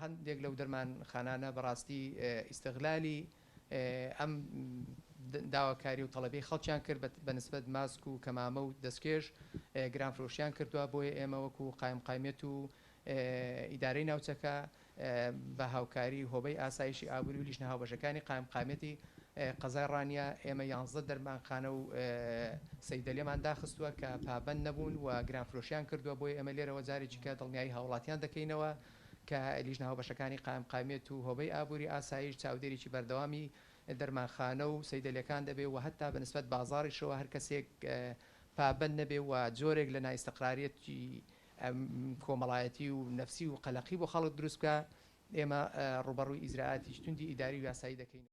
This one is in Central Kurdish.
هەندێک لەو دەرمانخانانە بەڕاستی ئیستیغلالی ئەم داواکاری و تەڵەبەی خەڵکیان کرد بەنسبەت ماسک و کەمامە و دەستکێش گرانفرۆشیان کردووە بۆیە ئێمە وەکو قایمقامێت و ئیدارەی ناوچەکە بە هاوکاری هۆبەی ئاسایشی ئابووری و لیژنە هاوبەشەکانی قایمقامێتی قەزای ڕانیە ئێمە 11 دەرمانخانە و سەیدەلێمان داخستووە کە پابەند نەبوون و گرانفرۆشیان کردووە بۆی ئەمە لێرەوە جارێکی کە دڵنیایی هاوڵاتیان دەکەینەوە کە لیژنە هاوبەشەکانی قایمقامێت و هۆبەی ئابووری ئاسایش چاودێریی بەردەوامی دەرمانخانە و سەیدەلەکان دەبێ و هەتا بەنسبەت بازاڕیشەوە هەر کەسێک پابەند نەبێ و جۆرێک لە نائیستیقراریەتی کۆمەڵایەتی و نەفسی و قەلەقی بۆ خەڵک دروست بکە ئێمە ڕوبەڕووی ئیجراعاتی توندی ئیداری و یاسایی دەکەین.